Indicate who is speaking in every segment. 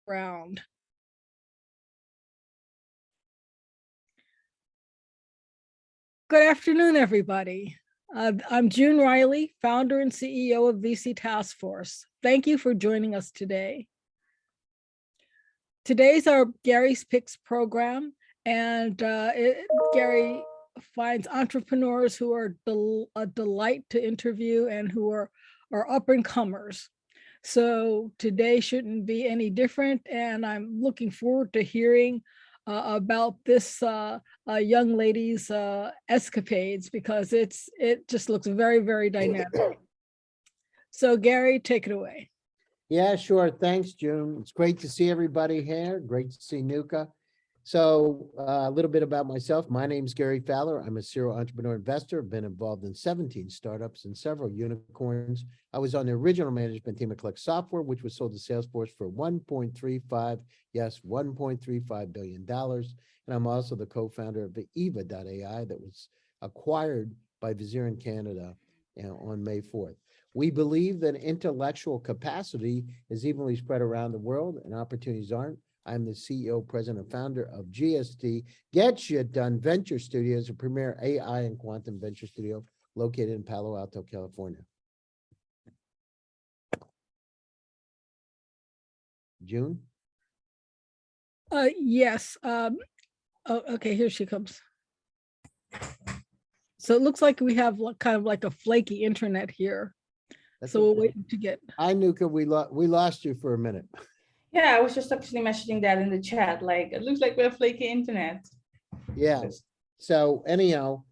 Speaker 1: round. Good afternoon, everybody. I'm June Riley, founder and CEO of VC Task Force. Thank you for joining us today. Today's our Gary's Picks program, and Gary finds entrepreneurs who are a delight to interview and who are up and comers. So today shouldn't be any different, and I'm looking forward to hearing about this young lady's escapades, because it just looks very, very dynamic. So Gary, take it away.
Speaker 2: Yeah, sure. Thanks, June. It's great to see everybody here. Great to see Nouka. So a little bit about myself. My name is Gary Fowler. I'm a serial entrepreneur investor. I've been involved in 17 startups and several unicorns. I was on the original management team at Click Software, which was sold to Salesforce for $1.35 billion. And I'm also the co-founder of the Eva.ai that was acquired by Vizier in Canada on May 4th. We believe that intellectual capacity is evenly spread around the world and opportunities aren't. I'm the CEO, president, and founder of GST, Get Shit Done Venture Studios, a premier AI and quantum venture studio located in Palo Alto, California. June?
Speaker 1: Yes. Oh, okay, here she comes. So it looks like we have kind of like a flaky internet here.
Speaker 2: That's
Speaker 1: so we'll
Speaker 2: okay.
Speaker 1: wait to get.
Speaker 2: Hi, Nouka. We lost you for a minute.
Speaker 3: Yeah, I was just actually messaging that in the chat. Like, it looks like we have flaky internet.
Speaker 2: Yeah. So anyhow,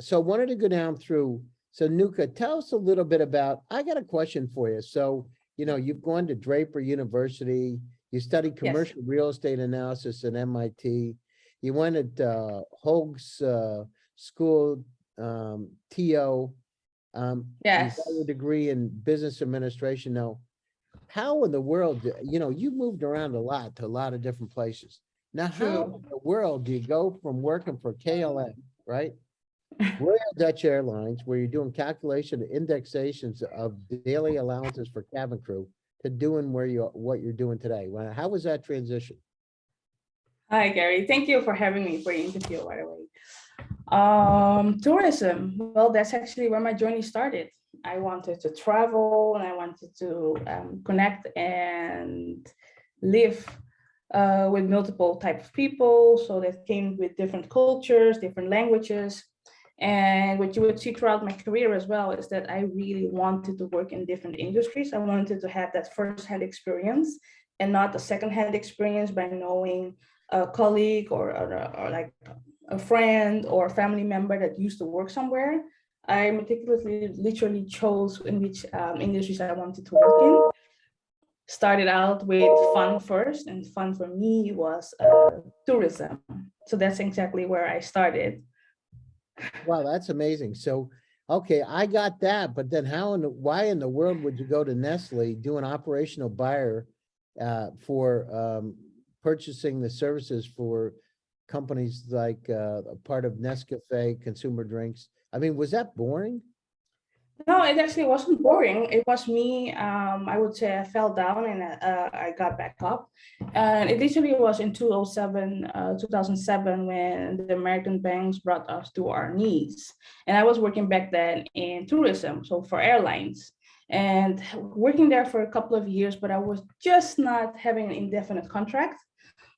Speaker 2: so wanted to go down through. So Nouka, tell us a little bit about, I got a question for you. So, you've gone to Draper University, you studied commercial real estate analysis at MIT. You went at Hoag's School, TO.
Speaker 3: Yes.
Speaker 2: You got your degree in business administration. Now, how in the world, you moved around a lot to a lot of different places. Now, how in the world do you go from working for KLM, right? Royal Dutch Airlines, where you're doing calculation and indexations of daily allowances for cabin crew, to doing what you're doing today? How was that transition?
Speaker 3: Hi, Gary. Thank you for having me for your interview, by the way. Tourism. Well, that's actually where my journey started. I wanted to travel and I wanted to connect and live with multiple types of people. So that came with different cultures, different languages. And what you would see throughout my career as well is that I really wanted to work in different industries. I wanted to have that first-hand experience and not a second-hand experience by knowing a colleague or like a friend or a family member that used to work somewhere. I meticulously, literally chose in which industries I wanted to work in. Started out with fun first, and fun for me was tourism. So that's exactly where I started.
Speaker 2: Wow, that's amazing. So, okay, I got that, but then why in the world would you go to Nestle, do an operational buyer for purchasing the services for companies like a part of Nescafe, consumer drinks? I mean, was that boring?
Speaker 3: No, it actually wasn't boring. It was me. I would say I fell down and I got back up. And it literally was in 2007 when the American banks brought us to our knees. And I was working back then in tourism, so for airlines. And working there for a couple of years, but I was just not having an indefinite contract.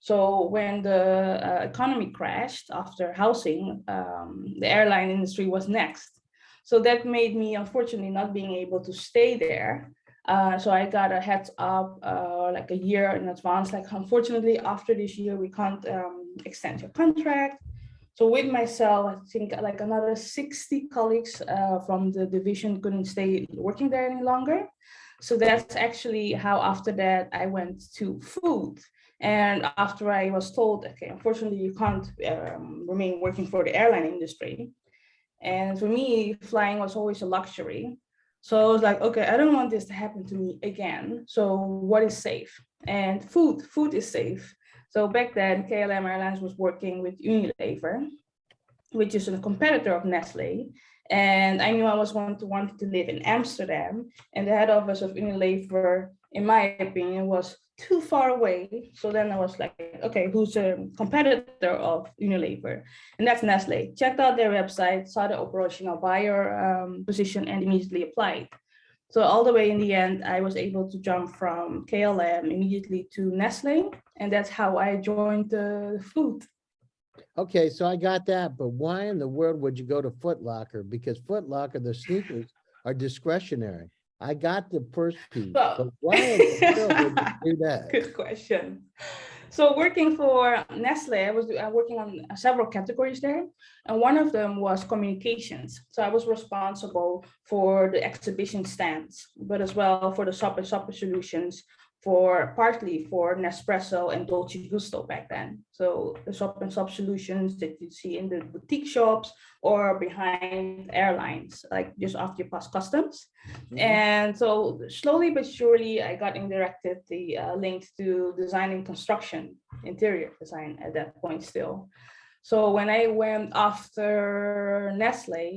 Speaker 3: So when the economy crashed after housing, the airline industry was next. So that made me, unfortunately, not being able to stay there. So I got a heads up like a year in advance, like, unfortunately, after this year, we can't extend your contract. So with myself, I think like another 60 colleagues from the division couldn't stay working there any longer. So that's actually how after that I went to food. And after I was told, okay, unfortunately, you can't remain working for the airline industry. And for me, flying was always a luxury. So I was like, okay, I don't want this to happen to me again. So what is safe? And food is safe. So back then, KLM Airlines was working with Unilever, which is a competitor of Nestle. And I knew I was wanted to live in Amsterdam, and the head office of Unilever in my opinion, was too far away. So then I was like, okay, who's a competitor of Unilever? And that's Nestle. Checked out their website, saw the operational buyer position, and immediately applied. So all the way in the end, I was able to jump from KLM immediately to Nestle, and that's how I joined the food.
Speaker 2: Okay, so I got that, but why in the world would you go to Foot Locker? Because Foot Locker, the sneakers are discretionary. I got the first piece, but
Speaker 3: Well,
Speaker 2: why in the world would you do that?
Speaker 3: good question. So working for Nestle, I was working on several categories there, and one of them was communications. So I was responsible for the exhibition stands, but as well for the shopper solutions, for partly for Nespresso and Dolce Gusto back then. So the shop and shop solutions that you see in the boutique shops or behind airlines, like just after you pass customs.
Speaker 2: Mhm.
Speaker 3: And so slowly but surely, I got indirected the link to design and construction, interior design at that point still. So when I went after Nestle,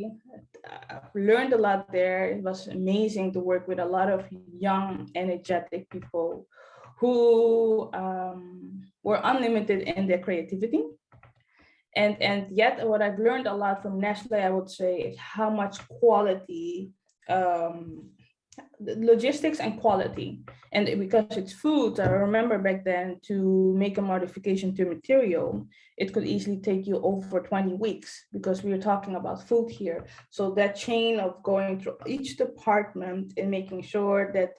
Speaker 3: I learned a lot there. It was amazing to work with a lot of young, energetic people who were unlimited in their creativity. And yet what I've learned a lot from Nestle, I would say, is how much quality, the logistics and quality. And because it's food, I remember back then to make a modification to material, it could easily take you over 20 weeks because we are talking about food here. So that chain of going through each department and making sure that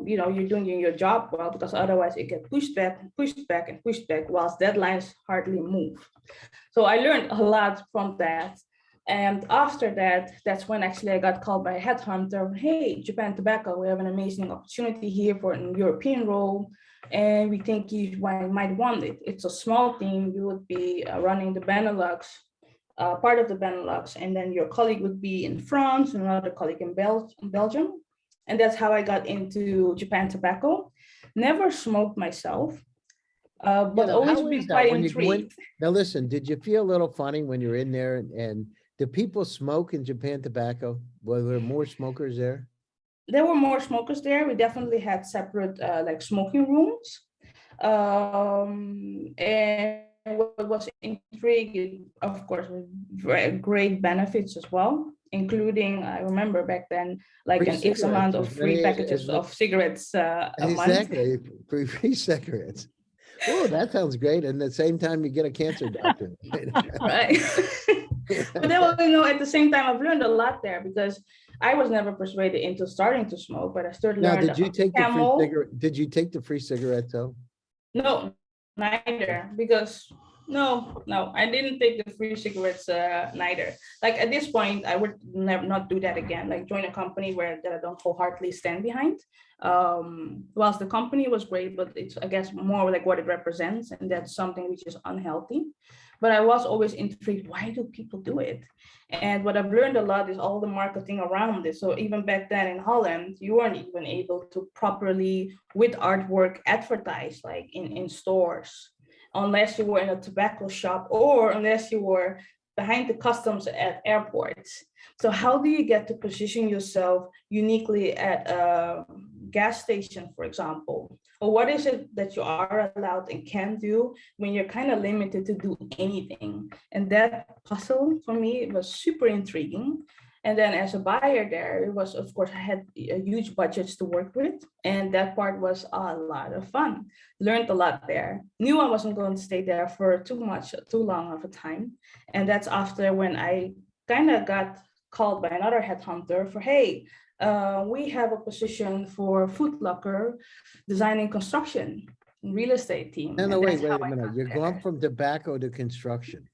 Speaker 3: you're doing your job well, because otherwise it gets pushed back and pushed back and pushed back whilst deadlines hardly move. So I learned a lot from that. And after that, that's when actually I got called by a headhunter. Hey, Japan Tobacco, we have an amazing opportunity here for an European role, and we think you might want it. It's a small team. You would be running the Benelux, part of the Benelux, and then your colleague would be in France, and another colleague in Belgium. And that's how I got into Japan Tobacco. Never smoked myself, but always
Speaker 2: How is
Speaker 3: been
Speaker 2: that
Speaker 3: quite
Speaker 2: when you go in?
Speaker 3: intrigued.
Speaker 2: Now, listen, did you feel a little funny when you're in there and do people smoke in Japan Tobacco? Were there more smokers there?
Speaker 3: There were more smokers there. We definitely had separate like smoking rooms. And what was intriguing, of course, very great benefits as well, including, I remember back then, like
Speaker 2: Free
Speaker 3: an X amount
Speaker 2: cigarettes,
Speaker 3: of
Speaker 2: as
Speaker 3: free
Speaker 2: many
Speaker 3: packages of cigarettes a month.
Speaker 2: exactly, free cigarettes. Oh, that sounds great. And at the same time, you get a cancer doctor.
Speaker 3: Right. But then, at the same time, I've learned a lot there because I was never persuaded into starting to smoke, but I started
Speaker 2: Now,
Speaker 3: learning
Speaker 2: did you
Speaker 3: about
Speaker 2: take the free
Speaker 3: Camel.
Speaker 2: cigarette? Did you take the free cigarette though?
Speaker 3: No, neither, because no, I didn't take the free cigarettes neither. Like at this point, I would never not do that again. Like join a company that I don't wholeheartedly stand behind. Whilst the company was great, but it's, I guess, more like what it represents, and that's something which is unhealthy. But I was always intrigued, why do people do it? And what I've learned a lot is all the marketing around it. So even back then in Holland, you weren't even able to properly, with artwork, advertise like in stores, unless you were in a tobacco shop or unless you were behind the customs at airports. So how do you get to position yourself uniquely at a gas station, for example? Or what is it that you are allowed and can do when you're kind of limited to do anything? And that puzzle for me was super intriguing. And then as a buyer there, it was, of course, I had a huge budgets to work with. And that part was a lot of fun. Learned a lot there. Knew I wasn't going to stay there for too long of a time. And that's after when I kind of got called by another headhunter for, hey, we have a position for Foot Locker designing construction, real estate team.
Speaker 2: No, wait a
Speaker 3: I
Speaker 2: minute.
Speaker 3: got
Speaker 2: You're going
Speaker 3: there.
Speaker 2: from tobacco to construction.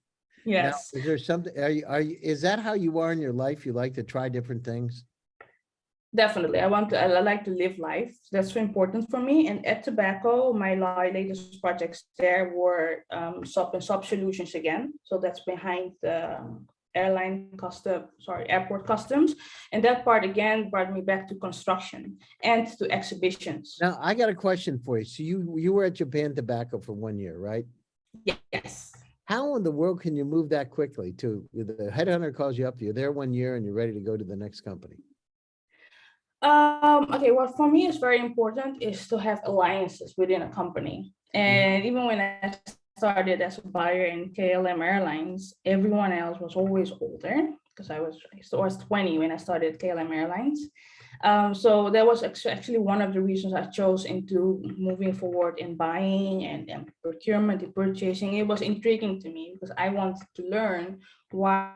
Speaker 2: Now,
Speaker 3: Yes,
Speaker 2: is there something, is that how you are in your life? You like to try different things?
Speaker 3: definitely. I like to live life. That's so important for me. And at Tobacco, my latest projects there were sub and sub solutions again. So that's behind the airport customs. And that part again brought me back to construction and to exhibitions.
Speaker 2: Now, I got a question for you. So you were at Japan Tobacco for 1 year, right?
Speaker 3: Yes.
Speaker 2: How in the world can you move that quickly to the headhunter calls you up, you're there 1 year and you're ready to go to the next company?
Speaker 3: Okay, what for me is very important is to have alliances within a company. And even when I started as a buyer in KLM Airlines, everyone else was always older because I was 20 when I started KLM Airlines. So that was actually one of the reasons I chose into moving forward in buying and procurement and purchasing. It was intriguing to me because I wanted to learn why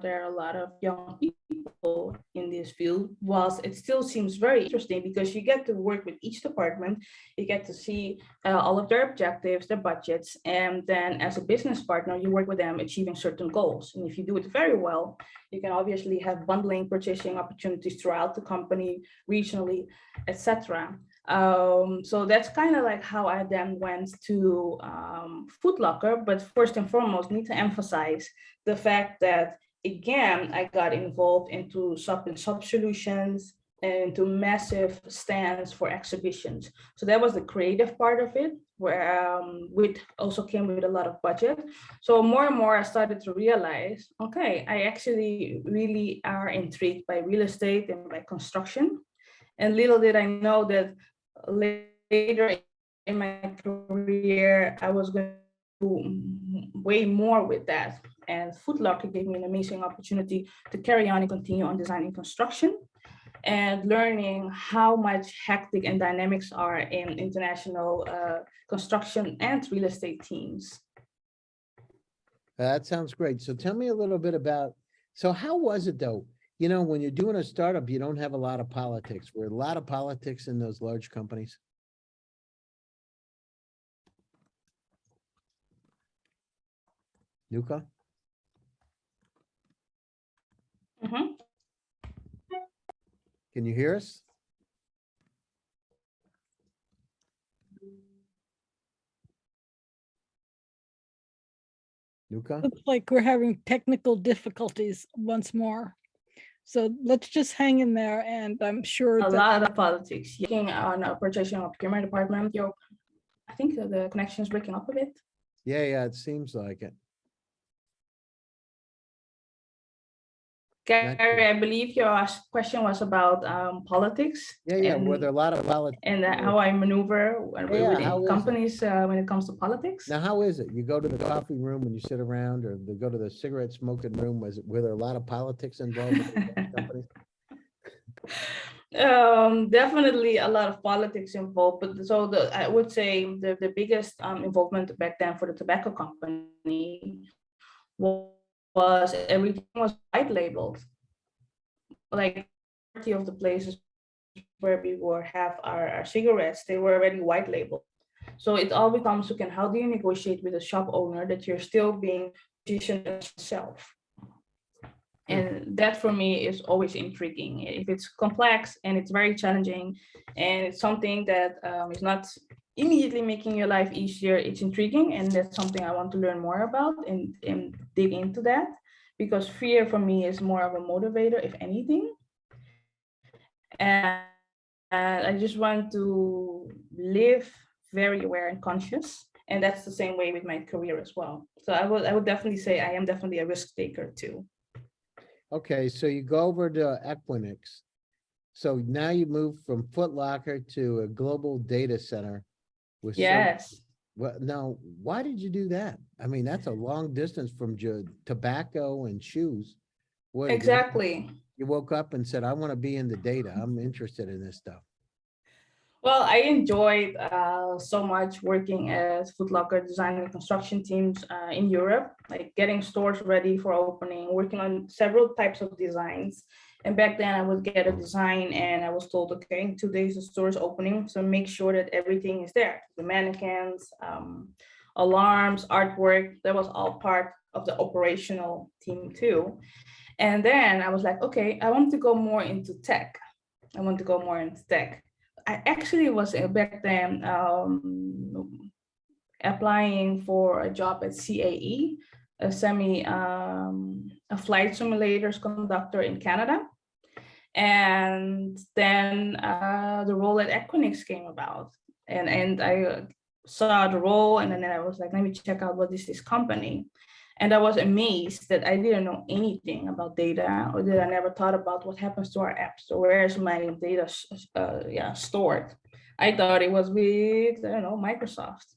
Speaker 3: there are a lot of young people in this field, whilst it still seems very interesting because you get to work with each department, you get to see all of their objectives, their budgets, and then as a business partner, you work with them achieving certain goals. And if you do it very well, you can obviously have bundling, purchasing opportunities throughout the company, regionally, etc. So that's kind of like how I then went to Foot Locker. But first and foremost, need to emphasize the fact that again, I got involved into shop and shop solutions and into massive stands for exhibitions. So that was the creative part of it, where which also came with a lot of budget. So more and more I started to realize, okay, I actually really are intrigued by real estate and by construction. And little did I know that later in my career, I was going to do way more with that. And Foot Locker gave me an amazing opportunity to carry on and continue on designing construction and learning how much hectic and dynamics are in international construction and real estate teams.
Speaker 2: That sounds great. So tell me a little bit about, so how was it though? You know, when you're doing a startup, you don't have a lot of politics. Were a lot of politics in those large companies? Nuka?
Speaker 3: Mhm.
Speaker 2: Can you hear us? Nuka?
Speaker 1: Looks like we're having technical difficulties once more. So let's just hang in there, and I'm sure
Speaker 3: A
Speaker 1: that
Speaker 3: lot of politics. Working on a purchasing or procurement department, I think the connection is breaking up a bit.
Speaker 2: Yeah, it seems like it.
Speaker 3: Gary, I believe your question was about politics
Speaker 2: Yeah, were there a lot of politics?
Speaker 3: and how I maneuver
Speaker 2: Yeah, how
Speaker 3: within
Speaker 2: is it?
Speaker 3: companies when it comes to politics.
Speaker 2: Now, how is it? You go to the coffee room and you sit around, or they go to the cigarette smoking room, were there a lot of politics involved with these companies?
Speaker 3: Definitely a lot of politics involved, but so I would say the biggest involvement back then for the tobacco company was everything was white labeled. Like majority of the places where we were have our cigarettes, they were already white labeled. So it all becomes, okay, how do you negotiate with a shop owner that you're still being positioned as yourself? And that for me is always intriguing. If it's complex and it's very challenging and it's something that is not immediately making your life easier, it's intriguing. And that's something I want to learn more about and dig into that, because fear for me is more of a motivator, if anything. And I just want to live very aware and conscious. And that's the same way with my career as well. So I would definitely say I am definitely a risk taker too.
Speaker 2: Okay, so you go over to Equinix. So now you move from Foot Locker to a global data center with
Speaker 3: Yes.
Speaker 2: well, now, why did you do that? I mean, that's a long distance from tobacco and shoes. What,
Speaker 3: Exactly.
Speaker 2: you woke up and said, I want to be in the data. I'm interested in this stuff.
Speaker 3: Well, I enjoyed so much working as Foot Locker design and construction teams in Europe, like getting stores ready for opening, working on several types of designs. And back then I would get a design and I was told, okay, in 2 days the store is opening. So make sure that everything is there. The mannequins, alarms, artwork, that was all part of the operational team too. And then I was like, okay, I want to go more into tech. I want to go more into tech. I actually was back then applying for a job at CAE, a flight simulators conductor in Canada. And then the role at Equinix came about. And I saw the role and then I was like, let me check out what is this company. And I was amazed that I didn't know anything about data, or that I never thought about what happens to our apps. So where is my data stored? I thought it was with, I don't know, Microsoft.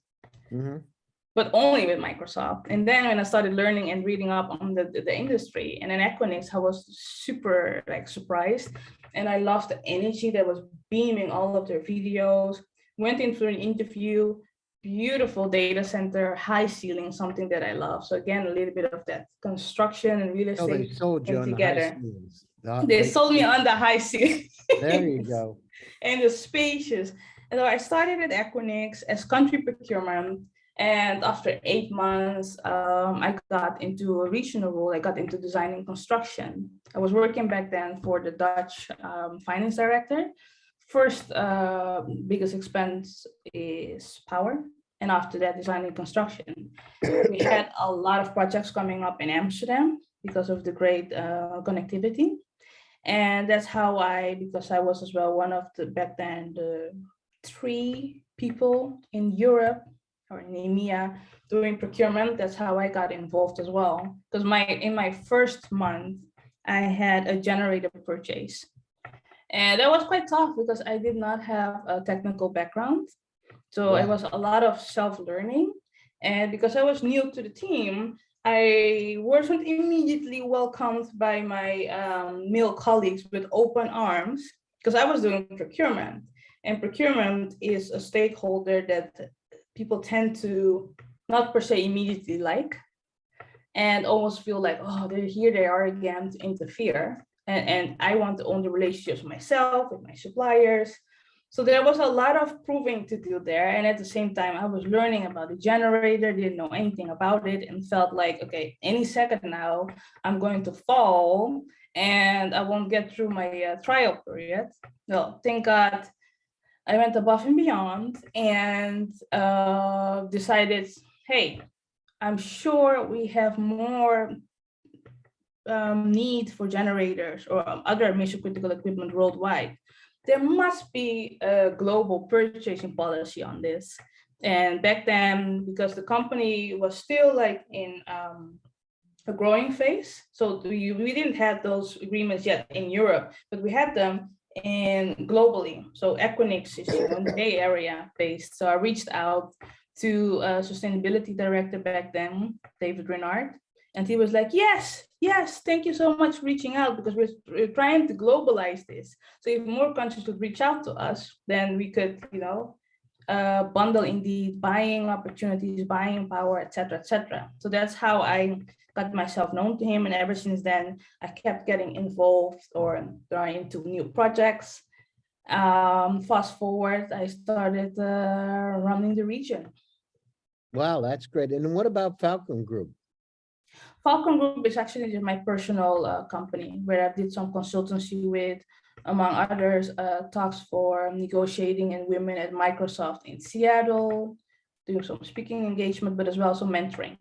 Speaker 3: But only with Microsoft. And then when I started learning and reading up on the industry and in Equinix, I was super like surprised. And I loved the energy that was beaming all of their videos. Went in for an interview, beautiful data center, high ceiling, something that I love. So again, a little bit of that construction and real
Speaker 2: Oh, they
Speaker 3: estate
Speaker 2: sold you
Speaker 3: came
Speaker 2: on the high
Speaker 3: together.
Speaker 2: ceilings.
Speaker 3: They sold me on the high ceiling.
Speaker 2: There you go.
Speaker 3: And the spacious. And so I started at Equinix as country procurement. And after 8 months, I got into a regional role. I got into design and construction. I was working back then for the Dutch finance director. First biggest expense is power. And after that, design and construction. We had a lot of projects coming up in Amsterdam because of the great connectivity. And that's how because I was as well one of the back then the 3 people in Europe or in EMEA doing procurement. That's how I got involved as well. Because in my first month, I had a generator purchase. And that was quite tough because I did not have a technical background. So it was a lot of self-learning. And because I was new to the team, I wasn't immediately welcomed by my male colleagues with open arms because I was doing procurement. And procurement is a stakeholder that people tend to not per se immediately like, and almost feel like, oh, here they are again to interfere. And I want to own the relationships myself with my suppliers. So there was a lot of proving to do there. And at the same time, I was learning about the generator, didn't know anything about it, and felt like, okay, any second now, I'm going to fall and I won't get through my trial period. Well, thank God I went above and beyond and decided, hey, I'm sure we have more need for generators or other mission critical equipment worldwide. There must be a global purchasing policy on this. And back then, because the company was still like in a growing phase, so we didn't have those agreements yet in Europe, but we had them in globally. So Equinix is in the Bay Area based. So I reached out to a sustainability director back then, David Renard, and he was like, yes, thank you so much for reaching out, because we're trying to globalize this. So if more countries would reach out to us, then we could, bundle indeed buying opportunities, buying power, etc., etc. So that's how I got myself known to him. And ever since then, I kept getting involved or trying into new projects. Fast forward, I started running the region.
Speaker 2: Wow, that's great. And what about Falcon Group?
Speaker 3: Falcon Group is actually just my personal company where I did some consultancy with, among others, talks for negotiating and women at Microsoft in Seattle, doing some speaking engagement, but as well some mentoring.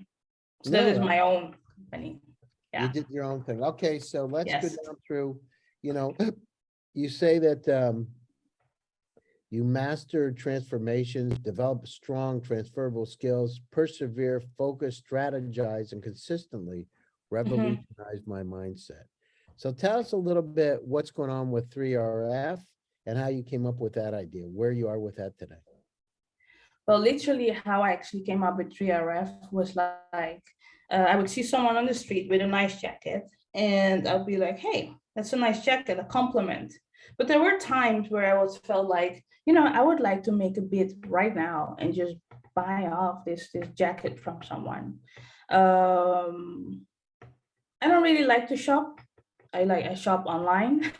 Speaker 3: So that is my own company. Yeah.
Speaker 2: You did your own thing. Okay, so let's go
Speaker 3: Yes.
Speaker 2: down through, you say that you master transformations, develop strong transferable skills, persevere, focus, strategize, and consistently revolutionize my mindset. So tell us a little bit what's going on with 3RF and how you came up with that idea, where you are with that today.
Speaker 3: Well, literally how I actually came up with 3RF was like, I would see someone on the street with a nice jacket and I'd be like, hey, that's a nice jacket, a compliment. But there were times where I was felt like, I would like to make a bid right now and just buy off this jacket from someone. I don't really like to shop. I shop online.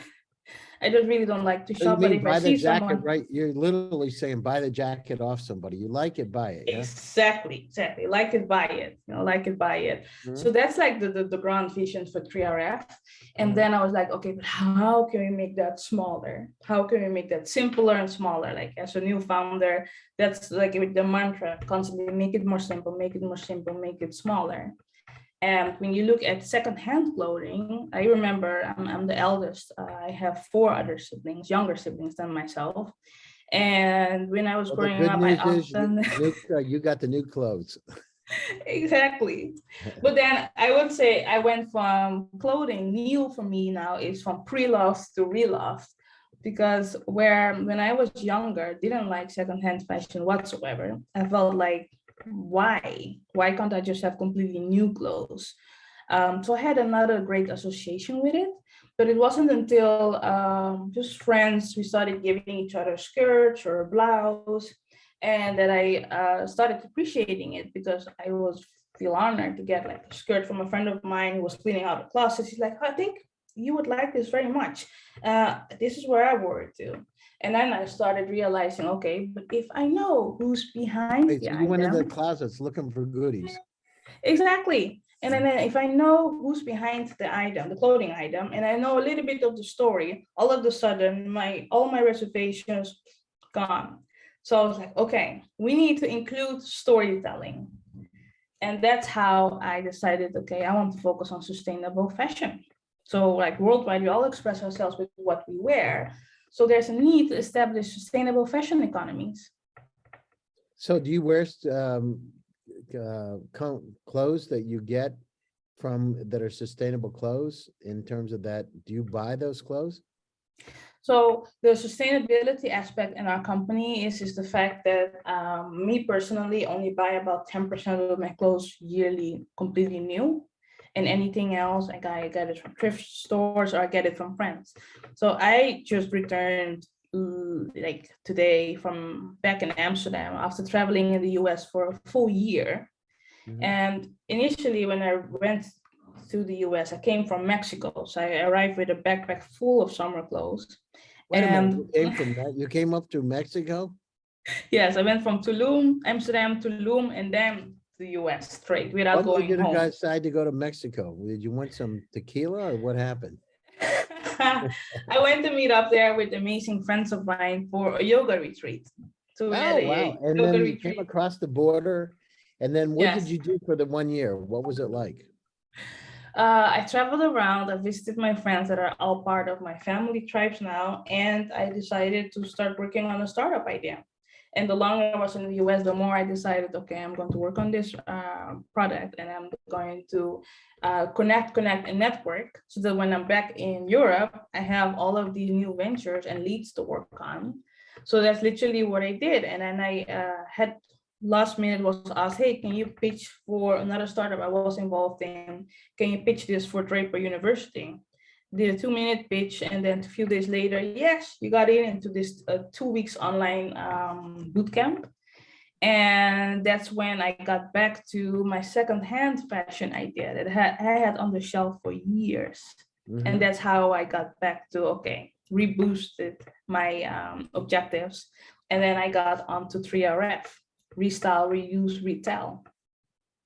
Speaker 3: I just really don't like to shop. But if I see someone,
Speaker 2: right? You're literally saying buy the jacket off somebody. You like it, buy it. Yeah?
Speaker 3: Exactly. Like it, buy it. Like it, buy it. So that's like the grand vision for 3RF. And then I was like, okay, but how can we make that smaller? How can we make that simpler and smaller? Like as a new founder, that's like with the mantra, constantly make it more simple, make it more simple, make it smaller. And when you look at secondhand clothing, I remember I'm the eldest. I have 4 other siblings, younger siblings than myself. And when I was growing up, I often
Speaker 2: you got the new clothes.
Speaker 3: Exactly. But then I would say I went from clothing, new for me now is from pre-loved to reloved. Because when I was younger, didn't like secondhand fashion whatsoever. I felt like, why? Why can't I just have completely new clothes? So I had another great association with it, but it wasn't until just friends, we started giving each other skirts or a blouse, and that I started appreciating it because I was feel honored to get like a skirt from a friend of mine who was cleaning out a closet. She's like, I think you would like this very much. This is where I wore it to. And then I started realizing, okay, but if I know who's behind
Speaker 2: Wait,
Speaker 3: the
Speaker 2: so you went into the
Speaker 3: item,
Speaker 2: closets looking for goodies.
Speaker 3: exactly. And then if I know who's behind the item, the clothing item, and I know a little bit of the story, all of a sudden all my reservations gone. So I was like, okay, we need to include storytelling. And that's how I decided, okay, I want to focus on sustainable fashion. So like worldwide, we all express ourselves with what we wear. So there's a need to establish sustainable fashion economies.
Speaker 2: So do you wear clothes that you get from that are sustainable clothes in terms of that? Do you buy those clothes?
Speaker 3: So the sustainability aspect in our company is the fact that me personally only buy about 10% of my clothes yearly completely new. And anything else, I get it from thrift stores or I get it from friends. So I just returned like today from back in Amsterdam after traveling in the US for a full year.
Speaker 2: Mhm.
Speaker 3: And initially, when I went to the US, I came from Mexico. So I arrived with a backpack full of summer clothes.
Speaker 2: Wait a minute, you
Speaker 3: And
Speaker 2: came from that? You came up through Mexico?
Speaker 3: yes, I went from Tulum, Amsterdam, Tulum, and then to the US straight without
Speaker 2: What made
Speaker 3: going
Speaker 2: you
Speaker 3: home.
Speaker 2: guys decide to go to Mexico? Did you want some tequila or what happened?
Speaker 3: I went to meet up there with amazing friends of mine for a yoga retreat. So we had
Speaker 2: Oh, wow.
Speaker 3: a
Speaker 2: And
Speaker 3: yoga
Speaker 2: then you came
Speaker 3: retreat.
Speaker 2: across the border. And then what did
Speaker 3: Yes.
Speaker 2: you do for the 1 year? What was it like?
Speaker 3: I traveled around, I visited my friends that are all part of my family tribes now, and I decided to start working on a startup idea. And the longer I was in the US, the more I decided, okay, I'm going to work on this product and I'm going to connect, and network so that when I'm back in Europe, I have all of these new ventures and leads to work on. So that's literally what I did. And then I had last minute was asked, hey, can you pitch for another startup I was involved in? Can you pitch this for Draper University? Did a 2-minute pitch, and then a few days later, yes, you got into this 2 weeks online bootcamp. And that's when I got back to my secondhand fashion idea that I had on the shelf for years. And
Speaker 2: Mhm.
Speaker 3: that's how I got back to, okay, reboosted my objectives. And then I got onto 3RF, restyle, reuse, retell.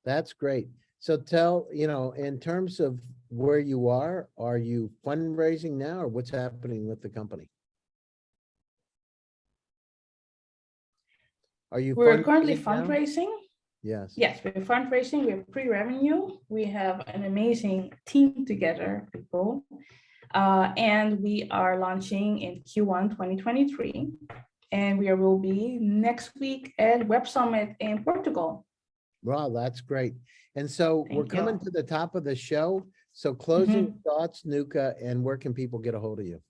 Speaker 2: That's great. So tell, in terms of where you are you fundraising now or what's happening with the company? Are you
Speaker 3: We're currently
Speaker 2: fundraising now?
Speaker 3: fundraising.
Speaker 2: Yes.
Speaker 3: Yes, we're fundraising, we're pre-revenue. We have an amazing team together, people. And we are launching in Q1 2023. And we will be next week at Web Summit in Portugal.
Speaker 2: Wow, that's great. And so we're
Speaker 3: Thank
Speaker 2: coming
Speaker 3: you.
Speaker 2: to the top of the show. So closing thoughts, Nouka, and where can people get a hold of you?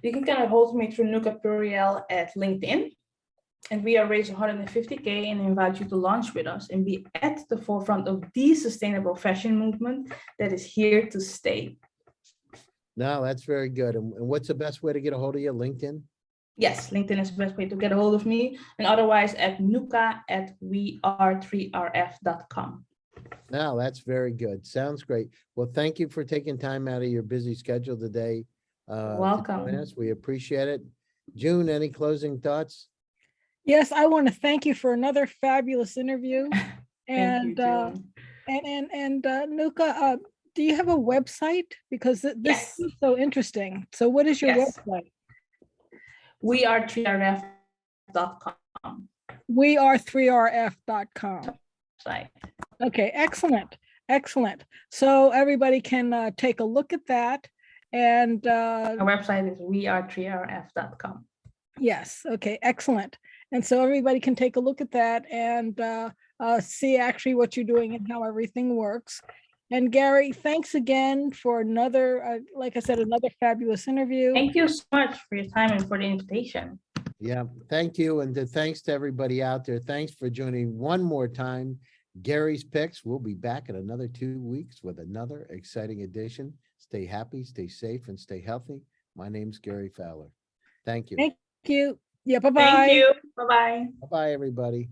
Speaker 3: You can kind of hold me through Nouka Puriël at LinkedIn. And we are raising 150K and invite you to launch with us and be at the forefront of the sustainable fashion movement that is here to stay.
Speaker 2: No, that's very good. And what's the best way to get a hold of you? LinkedIn?
Speaker 3: Yes, LinkedIn is the best way to get a hold of me. And otherwise at nuka@weare3rf.com.
Speaker 2: No, that's very good. Sounds great. Well, thank you for taking time out of your busy schedule today to join
Speaker 3: Welcome.
Speaker 2: us. We appreciate it. June, any closing thoughts?
Speaker 1: Yes, I want to thank you for another fabulous interview.
Speaker 3: Thank you,
Speaker 1: And
Speaker 3: June.
Speaker 1: Nouka, do you have a website? Because this
Speaker 3: Yes,
Speaker 1: is so interesting. So what is your
Speaker 3: yes.
Speaker 1: website?
Speaker 3: weare3rf.com.
Speaker 1: weare3rf.com.
Speaker 3: Right.
Speaker 1: Okay, excellent, excellent. So everybody can take a look at that. And
Speaker 3: Our website is weare3rf.com.
Speaker 1: yes, okay, excellent. And so everybody can take a look at that. And see actually what you're doing and how everything works. And Gary, thanks again for another, like I said, another fabulous interview.
Speaker 3: Thank you so much for your time and for the invitation.
Speaker 2: Yeah, thank you. And thanks to everybody out there. Thanks for joining one more time. Gary's Picks. We'll be back in another 2 weeks with another exciting edition. Stay happy, stay safe, and stay healthy. My name's Gary Fowler. Thank you.
Speaker 1: Thank you. Yeah, bye-bye.
Speaker 3: Thank you. Bye-bye.
Speaker 2: Bye-bye, everybody.